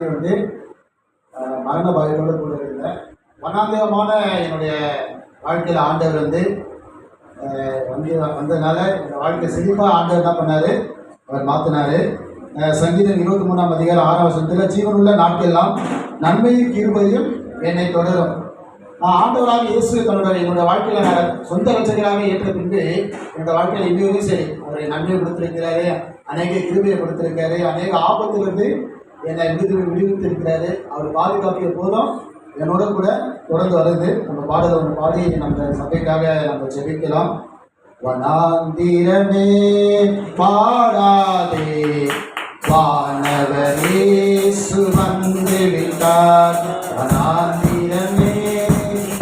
வந்து மரண பயத்தோடு கூட இருந்தேன். மனாந்தகமான என்னுடைய வாழ்க்கையில் ஆண்டவர் வந்து வந்ததுனால இந்த வாழ்க்கை செழிப்பாக ஆண்டவர் என்ன பண்ணார், அவர் மாற்றினார். சங்கீதம் 23ஆம் அதிகாரம் 6ஆம் வசனத்தில், ஜீவனுள்ள நாட்கெல்லாம் நன்மையும் கிருபையும் என்னை தொடரும். ஆண்டவராக இயேசு என்னுடைய வாழ்க்கையில் சொந்த ரட்சகராக ஏற்ற பின்பு என்னோடய வாழ்க்கையில் இன்னும் சரி அவரை நன்மையை கொடுத்துருக்கிறாரு, அநேக கிருபையை கொடுத்துருக்காரு, அநேக ஆபத்திலிருந்து என்னை விடுவித்திருக்கிறாரு. அவர் பாதுகாப்பு எப்போதும் என்னோட கூட தொடர்ந்து வருது. நம்ம பாடலை ஒன்று பாடி நம்ம சபைக்காக நம்ம ஜெபிக்கலாம். வனாந்திரமே பாடாதே, வானவர் இயேசு வந்து விட்டார். வனாந்திரமே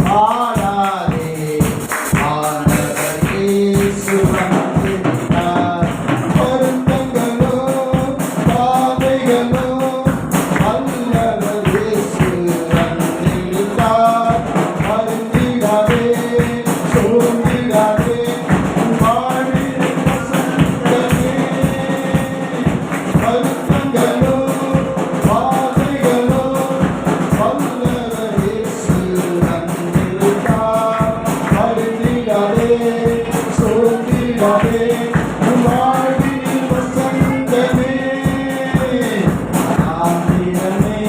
பாடாதே, வானவர் இயேசு வந்து விட்டார். வருத்தங்களோ பாதைகளோ வல்லவர் இயேசு வந்து விட்டார். வருந்திடாதே, சோர்ந்திடாதே, வாழ்வில் வசந்தமே. வருத்தங்களோ பாதைகளோ வல்லவர் இயேசு வந்து விட்டார். வருந்திடாதே, சோர்ந்திடாதே, வாழ்வில் வசந்தமே. ஆந்திரமே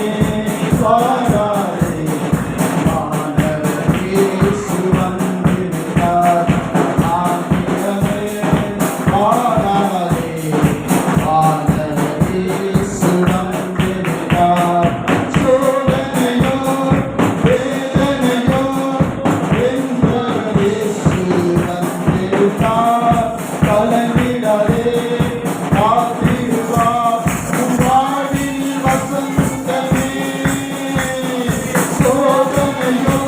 பாடாதே, வானவர் இயேசு வந்து விட்டார். ஆந்திரமே பாடாதே, வானவர் இயேசு வந்து விட்டார். சோதனையோ வேதனையோ வென்றவர் இயேசு வந்து விட்டார். கலங்கிடாதே, காத்திருப்பார், உன் வாழ்வில் வசந்தமே. சோதனையோ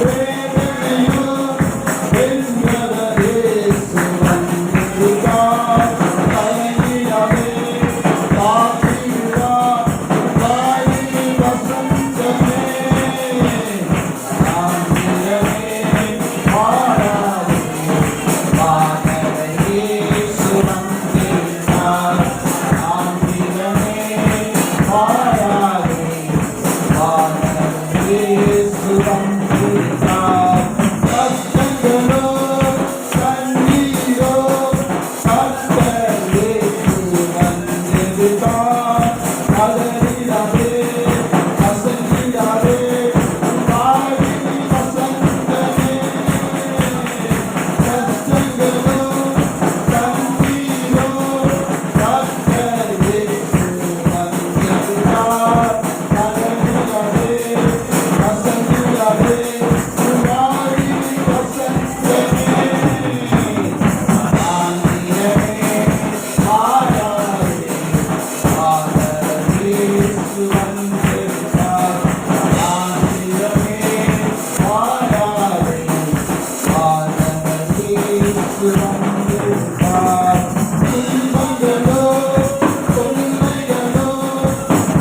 வேதனையோ வென்றவர் இயேசு வந்து விட்டார். கலங்கிடாதே, காத்திருப்பார், உன் வாழ்வில் வசந்தமே. ஆந்திரமே பாடாதே, வானவர் இயேசு வந்து விட்டார். ஆந்திரமே பாடாதே, வானவர் இயேசு வந்து விட்டார். கஷ்டங்களோ கண்ணீரோ கர்த்தர் இயேசு வந்து விட்டார். கதறிடாதே, கசங்கிடாதே, உன் வாழ்வில் வசந்தமே. கஷ்டங்களோ கண்ணீரோ கர்த்தர் இயேசு வந்து விட்டார். கதறிடாதே, கசங்கிடாதே, உன் வாழ்வில் வசந்தமே. ஆந்திரமே பாடாதே, வானவர் இயேசு வந்து விட்டார். ஆந்திரமே பாடாதே, வானவர் இயேசு வந்து விட்டார். துன்பங்களோ தொல்லைகளோ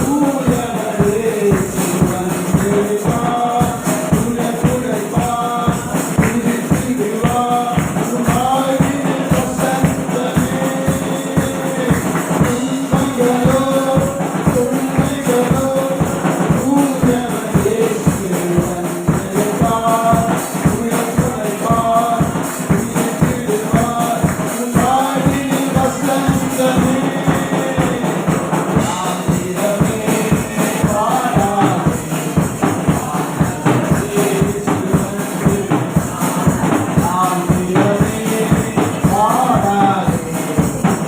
தூயவர் இயேசு வந்து விட்டார். துடைப்பார், திருத்திடுவார், உன் வாழ்வில் வசந்தமே. துன்பங்களோ தொல்லைகளோ தூயவர் இயேசு வந்து விட்டார். துடைப்பார், திருத்திடுவார், உன் வாழ்வில் வசந்தமே. ஆந்திரமே பாடாதே, வானவர் இயேசு வந்து விட்டார். ஆந்திரமே பாடாதே,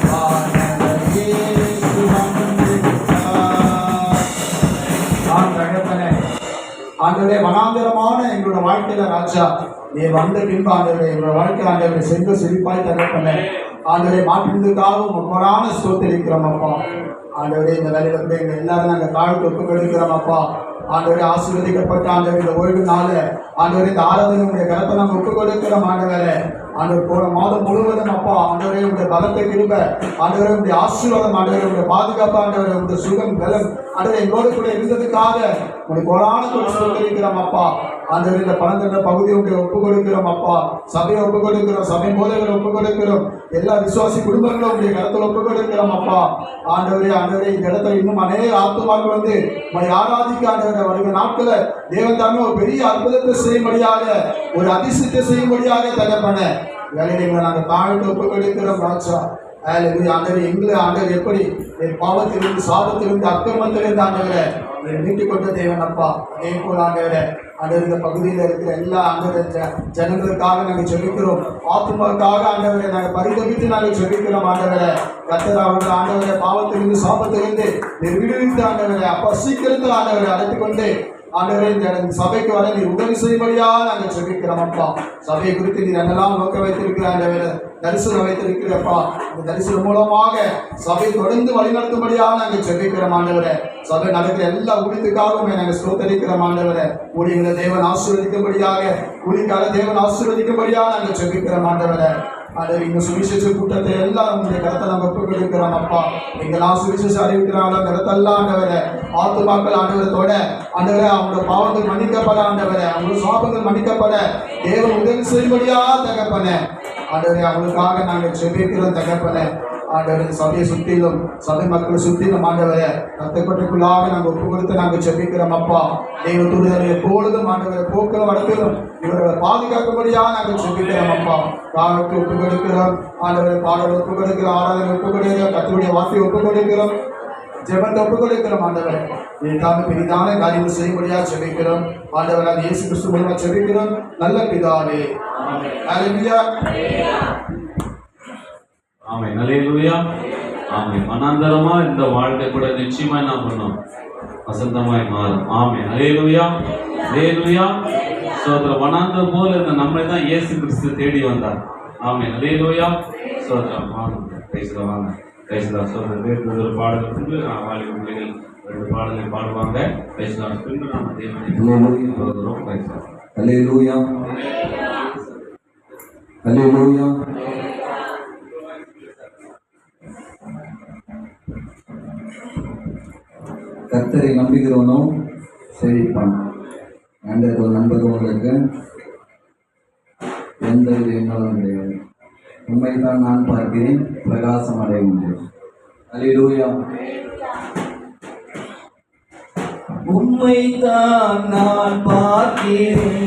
வானவர் இயேசு வந்து விட்டார். ஆண்டவரே, வனாந்தரமான எங்களோட வாழ்க்கையில ராஜா நீ வந்த பின்பு ஆண்டவரே எங்களோட வாழ்க்கை ஆண்டவரை செல்வ செழிப்பாய் தரப்பண்ண ஆண்டவரை மாற்றினதுக்காக முன்னோரான ஸ்தோத்திரிக்கிறோம் அப்பா. ஆண்டவரே இந்த வேலையில கூட எங்க எல்லாரும் நாங்கள் தாழ்த்து ஒப்பு கொடுக்கிறோம் அப்பா. ஆண்டவரே ஆசீர்வதிக்கப்பட்ட ஆண்டவர் இந்த ஓய்வு நாள் ஆண்டவரே இந்த ஆராதனை உடைய கருத்தை நாங்கள் ஒப்பு கொடுக்கிறோம் ஆண்டவரே. ஆண்டவர் போன மாதம் முழுவதும் அப்பா ஆண்டவரே உடைய பலத்தை கிருபை ஆண்டவரே உடைய ஆசீர்வாதம் ஆண்டவரே உடைய பாதுகாப்பு ஆண்டவரே உடைய சுகம் பலம் ஆண்டவரே எங்களோடு கூட இருந்ததுக்காக உடைய கோடான சொல்லி சொல்லியிருக்கிறோம் அப்பா. ஆண்டவரே இந்த பணந்தண்ட பகுதியை உடைய ஒப்பு கொடுக்கிறோம் அப்பா. சபையை ஒப்பு கொடுக்கிறோம், சபை போதகளை ஒப்பு கொடுக்கிறோம், எல்லா விசுவாசி குடும்பங்களும் உடைய கருத்தில் ஒப்பு கொடுக்கிறோம் அப்பா. ஆண்டவரே ஆண்டவரே இந்த இடத்துல இன்னும் அநேக ஆத்துமாக்கள் வந்து ஆராதிக்க ஆண்டவரை வருகிற நாட்கள தேவன் தாமே ஒரு பெரிய அற்புதத்தை செய்யும்படியாக, ஒரு அதிசயத்தை செய்யும்படியாக தகப்பன வேலைகளை நாங்கள் தாழ்த்து ஒப்பு கொடுக்கிறோம் ராஜா. ஆண்டவர் எங்களை ஆண்டவர் எப்படி என் பாவத்திலிருந்து சாபத்திலிருந்து அக்கிரமத்திலிருந்து ஆண்டவரை மீட்டுக் கொண்ட தேவன் அப்பா. அதே போல் ஆண்டவரை ஆண்டவர் இந்த பகுதியில் இருக்கிற எல்லா ஆண்டவர் ஜனங்களுக்காக நாங்கள் ஜெபிக்கிறோம், ஆத்துமாவுக்காக ஆண்டவரை நாங்கள் பரிதவித்து நாங்கள் ஜெபிக்கிறோம் ஆண்டவரை. கர்த்தர் அவர்கள் ஆண்டவரை பாவத்திலிருந்து சாபத்திலிருந்து விடுவித்து ஆண்டவரை அப்பா சீக்கிரத்தில் ஆண்டவரை அழைத்துக் கொண்டு ஆண்டவரே இந்த சபைக்கு வர நீ உதவி செய்யும்படியா நாங்கள் ஜெபிக்கிறோம் அப்பா. சபையை குறித்து நீர் என்னெல்லாம் நோக்க வைத்திருக்கிற ஆண்டவரை தரிசனம் வைத்திருக்கிறப்பா. இந்த தரிசனம் மூலமாக சபை தொடர்ந்து வழிநடத்தும்படியா நாங்கள் ஜெபிக்கிறோம் ஆண்டவரை. சபை நடக்கிற எல்லா ஊழியத்துக்காகவும் நாங்கள் ஸ்தோத்தரிக்கிறோம் ஆண்டவரை. ஊழியர்களை தேவன் ஆசீர்வதிக்கும்படியாக, ஊழியக்கார தேவன் ஆசீர்வதிக்கும்படியா நாங்கள் ஜெபிக்கிறோம் ஆண்டவரை. ஆண்டவர் இந்த சுவிசேஷ கூட்டத்தை எல்லாம் உங்களுடைய கருத்தை நாங்கள் ஒப்புக் கொடுக்கிறோம் அப்பா. எங்கெல்லாம் சுவிசேஷம் அறிவிக்கிறாங்களோ கருத்தெல்லாம் ஆண்டவரை ஆத்துமாக்கள் ஆண்டவரத்தோட ஆண்டவரை அவங்களோட பாவங்கள் மன்னிக்கப்பட, ஆண்டவரை அவங்களோட சாபங்கள் மன்னிக்கப்பட தேவன் உதவி செய்யும்படியா தகப்பன ஆண்டவரை அவங்களுக்காக நாங்கள் ஜெபிக்கிறோம் தகப்பன. ஆண்டவரை சபையை சுற்றிலும் சபை மக்களை சுற்றிலும் ஆண்டவரை ரத்தப்பட்டுக்குள்ளாக நாங்கள் ஒப்பு கொடுத்து நாங்கள் ஜெபிக்கிறோம் அப்பா. தெய்வ தூதரை எப்பொழுதும் ஆண்டவரை போக்கிலும் வடக்கிலும் இவர்களை பாதுகாக்கும்படியாக நாங்கள் ஜெபிக்கிறோம் அப்பா. பாடலுக்கு ஒப்பு கொடுக்கிறோம் ஆண்டவரை, பாடல் ஒப்பு கொடுக்கிறோம், ஆராதனை ஒப்பு கொடுக்கிறோம், கர்த்தருடைய வார்த்தையை ஒப்பு கொடுக்கிறோம், ஜெபத்தை ஒப்பு கொடுக்கிறோம் ஆண்டவரை. இதற்காக பெரிதான காரியங்கள் செய்யும்படியாக ஜெபிக்கிறோம் ஆண்டவராக இயேசு கிறிஸ்து மூலமாக ஜெபிக்கிறோம் நல்ல பிதாவே. ஹல்லேலூயா. ஆமென். ஹல்லேலூயா. ஆமென். மனாந்தரமா இந்த வாழ்க்கை கூட நிச்சயமா என்ன பண்ணும், வசந்தமாய் மாறும். ஆமென். ஹல்லேலூயா. ஹல்லேலூயா. சோதரம் வனாந்தரம் போல இந்த நம்மளை தான் இயேசு கிறிஸ்து தேடி வந்தார். ஆமென். ஹல்லேலூயா. சோதரம் வாங்க பேசுவாங்க பேசலாம். சோதரம் வேறு ஒரு பாடல் பின்பு வாலிப பிள்ளைகள் 2 பாடலை பாடுவாங்க. பேசலாம் பின்பு நம்ம தேவனை சோதரம் பேசலாம். ஹல்லேலூயா. ஹல்லேலூயா. கர்த்தரை நம்புகிறவனோ செழிப்பான். ஆண்டவர் நம்புகிறவங்களுக்கு எந்த வித எண்ணமும் கிடையாது. உண்மைதான் நான் பார்க்கிறேன், பிரகாசம் அடைய முடியும். ஹல்லேலூயா. உண்மைதான் நான் பார்க்கிறேன்,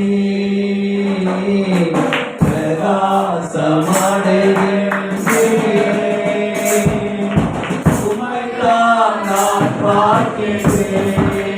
பிரகாசம் அடைவேன். உண்மைதான் நான் பார்க்கிறேன்,